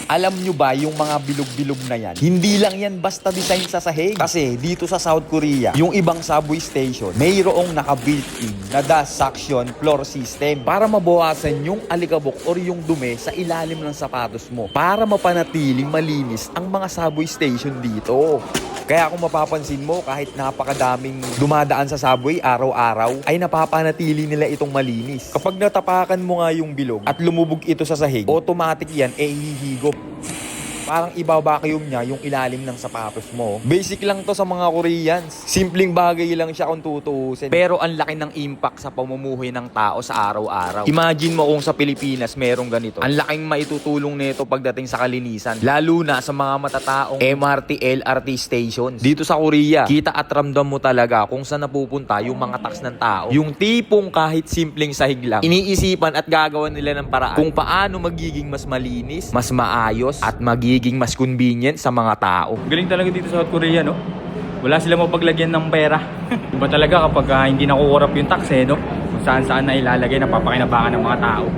Alam nyo ba yung mga bilog-bilog na yan? Hindi lang yan basta design sa sahig. Kasi dito sa South Korea, yung ibang subway station, mayroong naka-built-in na dust suction floor system para mabawasan yung alikabok or yung dumi sa ilalim ng sapatos mo para mapanatiling malinis ang mga subway station dito. Kaya kung mapapansin mo, kahit napakadaming dumadaan sa subway araw-araw, ay napapanatili nila itong malinis. Kapag natapakan mo nga yung bilog at lumubog ito sa sahig, automatic yan, hihigop. Parang iba-vacuum niya yung ilalim ng sapatos mo. Basic lang to sa mga Koreans. Simpleng bagay lang siya kung tutuusin. Pero ang laki ng impact sa pamumuhay ng tao sa araw-araw. Imagine mo kung sa Pilipinas merong ganito. Ang laking maitutulong nito pagdating sa kalinisan. Lalo na sa mga matataong MRT, LRT stations. Dito sa Korea, kita at ramdam mo talaga kung saan napupunta yung mga tax ng tao. Yung tipong kahit simpleng sahig lang, iniisipan at gagawan nila ng paraan kung paano magiging mas malinis, mas maayos, at magiging mas convenient sa mga tao. Galing talaga dito sa South Korea, no? Wala sila mapaglagyan ng pera. Iba talaga kapag hindi nakukurap yung tax, no? Kung saan-saan na ilalagay, napapakinabangan ng mga tao.